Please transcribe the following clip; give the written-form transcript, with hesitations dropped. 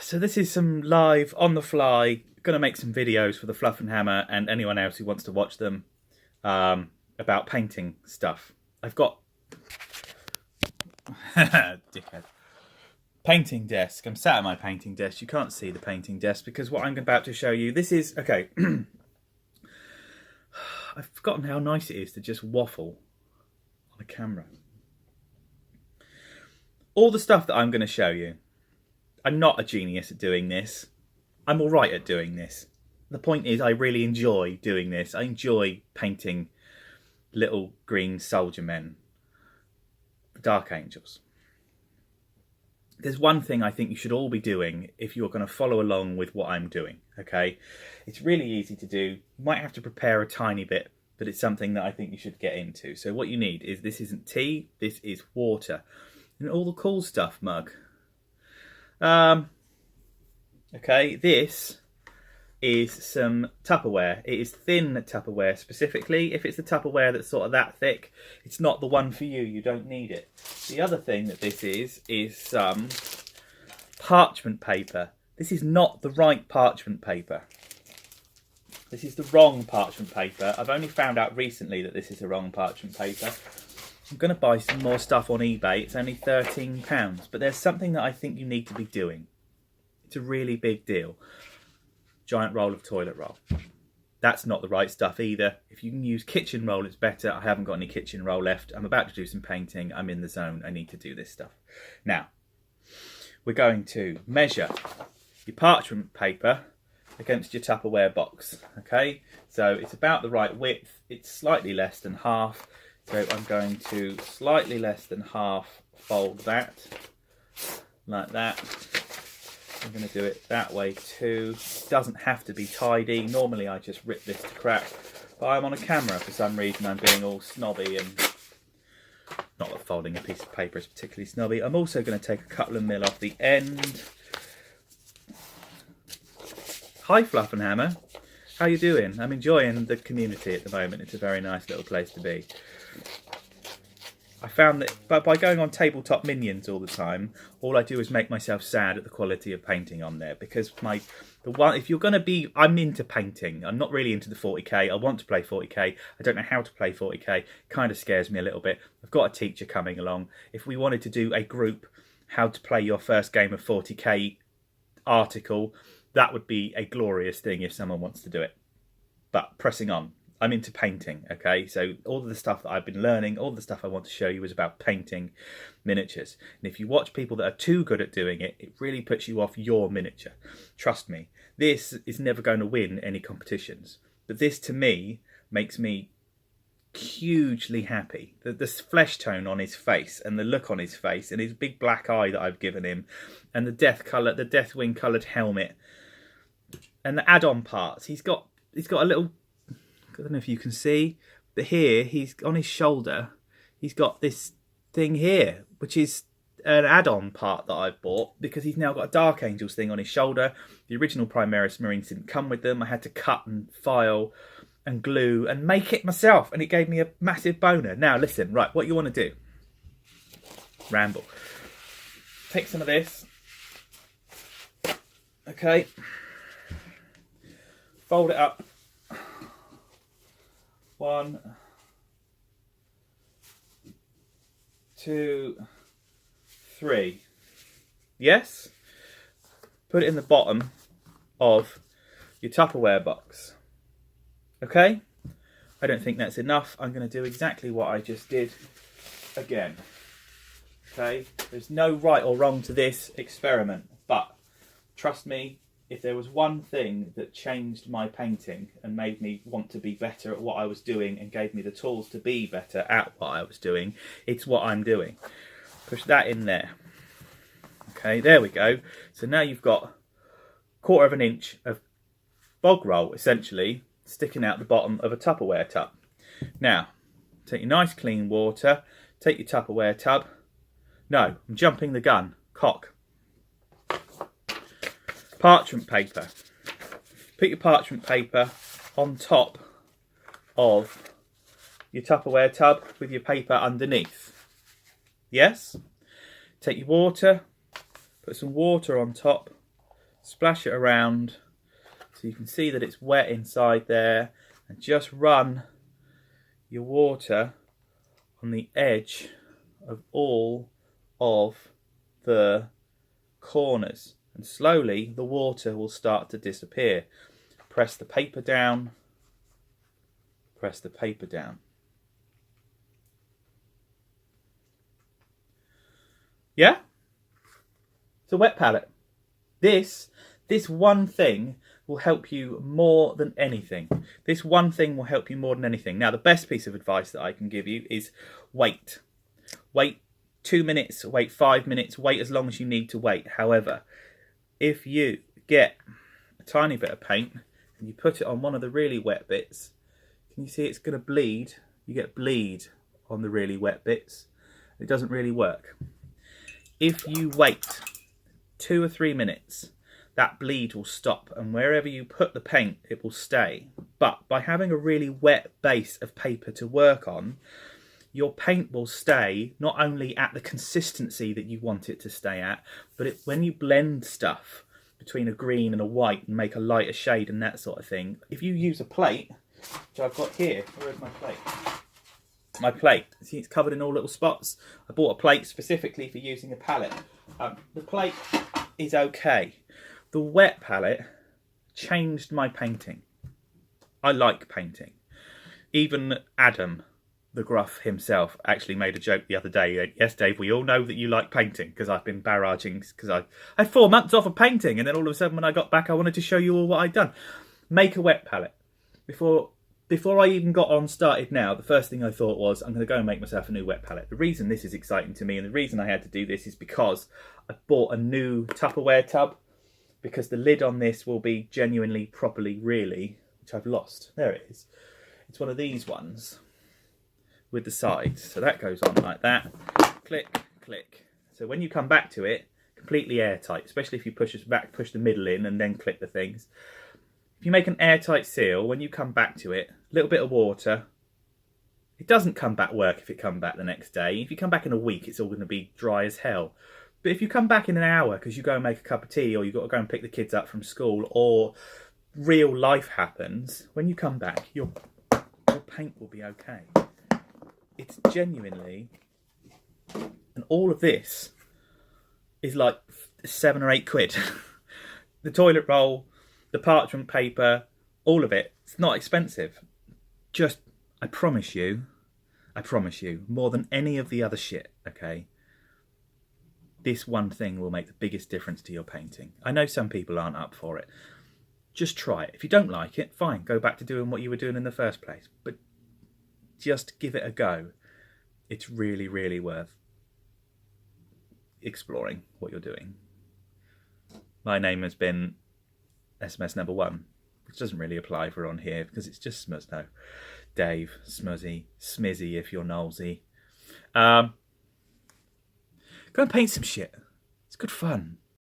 So this is some live, on the fly, going to make some videos for the Fluff and Hammer and anyone else who wants to watch them about painting stuff. I've got... dickhead. Painting desk. I'm sat at my painting desk. You can't see the painting desk because what I'm about to show you, this is... Okay. I've forgotten how nice it is to just waffle on a camera. All the stuff that I'm going to show you, I'm not a genius at doing this. I'm all right at doing this. The point is I really enjoy doing this. I enjoy painting little green soldier men, dark angels. There's one thing I think you should all be doing if you're going to follow along with what I'm doing, okay? It's really easy to do. You might have to prepare a tiny bit, but it's something that I think you should get into. So what you need is, this isn't tea, this is water. And all the cool stuff mug. Okay, this is some Tupperware. It is thin Tupperware specifically. If it's the Tupperware that's sort of that thick, it's not the one for you. You don't need it. The other thing that this is some parchment paper. This is not the right parchment paper. This is the wrong parchment paper. I've only found out recently that this is the wrong parchment paper. I'm going to buy some more stuff on eBay. It's only £13, but there's something that I think you need to be doing. It's a really big deal. Giant roll of toilet roll. That's not the right stuff either. If you can use kitchen roll, it's better. I haven't got any kitchen roll left. I'm about to do some painting. I'm in the zone. I need to do this stuff. Now, we're going to measure your parchment paper against your Tupperware box. Okay, so it's about the right width. It's slightly less than half. So I'm going to slightly less than half fold that, like that. I'm going to do it that way too. It doesn't have to be tidy. Normally I just rip this to crap, but I'm on a camera for some reason. I'm being all snobby, and not that folding a piece of paper is particularly snobby. I'm also going to take a couple of mil off the end. Hi Fluff and Hammer, how you doing? I'm enjoying the community at the moment. It's a very nice little place to be. I found that by going on Tabletop Minions all the time, all I do is make myself sad at the quality of painting on there, because if you're going to be, I'm into painting. I'm not really into the 40k. I want to play 40k. I don't know how to play 40k. It kind of scares me a little bit. I've got a teacher coming along. If we wanted to do a group how to play your first game of 40k article, that would be a glorious thing if someone wants to do it. But pressing on. I'm into painting, okay? So all of the stuff that I've been learning, all the stuff I want to show you is about painting miniatures. And if you watch people that are too good at doing it, it really puts you off your miniature. Trust me, this is never going to win any competitions. But this, to me, makes me hugely happy. The flesh tone on his face and the look on his face and his big black eye that I've given him and the Deathwing coloured helmet and the add-on parts. He's got a little... I don't know if you can see, but here, he's on his shoulder, he's got this thing here, which is an add-on part that I've bought, because he's now got a Dark Angels thing on his shoulder. The original Primaris Marines didn't come with them. I had to cut and file and glue and make it myself, and it gave me a massive boner. Now, listen, right, what you want to do, ramble. Take some of this, okay, fold it up. 1, 2, 3. Yes? Put it in the bottom of your Tupperware box. Okay? I don't think that's enough. I'm going to do exactly what I just did again. Okay? There's no right or wrong to this experiment, but trust me, if there was one thing that changed my painting and made me want to be better at what I was doing and gave me the tools to be better at what I was doing, it's what I'm doing. Push that in there. Okay, there we go. So now you've got 1/4 of an inch of bog roll, essentially, sticking out the bottom of a Tupperware tub. Now, take your nice clean water, take your Tupperware tub. No, I'm jumping the gun. Cock. Parchment paper. Put your parchment paper on top of your Tupperware tub with your paper underneath. Yes? Take your water, put some water on top, splash it around so you can see that it's wet inside there, and just run your water on the edge of all of the corners, and slowly the water will start to disappear. Press the paper down, press the paper down. Yeah? It's a wet palette. This one thing will help you more than anything. This one thing will help you more than anything. Now, the best piece of advice that I can give you is wait. Wait 2 minutes, wait 5 minutes, wait as long as you need to wait. However, if you get a tiny bit of paint and you put it on one of the really wet bits, can you see it's going to bleed? You get bleed on the really wet bits. It doesn't really work. If you wait 2 or 3 minutes, that bleed will stop, and wherever you put the paint, it will stay. But by having a really wet base of paper to work on, your paint will stay not only at the consistency that you want it to stay at, but when you blend stuff between a green and a white and make a lighter shade and that sort of thing, if you use a plate, which I've got here, where's my plate? My plate, see, it's covered in all little spots. I bought a plate specifically for using a palette. The plate is okay. The wet palette changed my painting. I like painting. Even Adam, the Gruff himself, actually made a joke the other day. Yes, Dave, we all know that you like painting, because I've been barraging, because I had 4 months off of painting, and then all of a sudden when I got back I wanted to show you all what I'd done. Make a wet palette. Before I even got on started now, the first thing I thought was, I'm going to go and make myself a new wet palette. The reason this is exciting to me, and the reason I had to do this, is because I bought a new Tupperware tub, because the lid on this will be genuinely, properly, really, which I've lost. There it is. It's one of these ones with the sides. So that goes on like that. Click, click. So when you come back to it, completely airtight, especially if you push the middle in and then click the things. If you make an airtight seal, when you come back to it, a little bit of water. It doesn't come back work if it comes back the next day. If you come back in a week, it's all going to be dry as hell. But if you come back in an hour because you go and make a cup of tea, or you've got to go and pick the kids up from school, or real life happens, when you come back, your paint will be okay. It's genuinely... And all of this is like 7 or 8 quid. The toilet roll, the parchment paper, all of it. It's not expensive. Just, I promise you, more than any of the other shit, okay? This one thing will make the biggest difference to your painting. I know some people aren't up for it. Just try it. If you don't like it, fine. Go back to doing what you were doing in the first place. But just give it a go. It's really, really worth exploring what you're doing. My name has been SMS number 1, which doesn't really apply for on here because it's just Smuzno. Dave, Smuzzy, Smizzy if you're nosy. Go and paint some shit. It's good fun.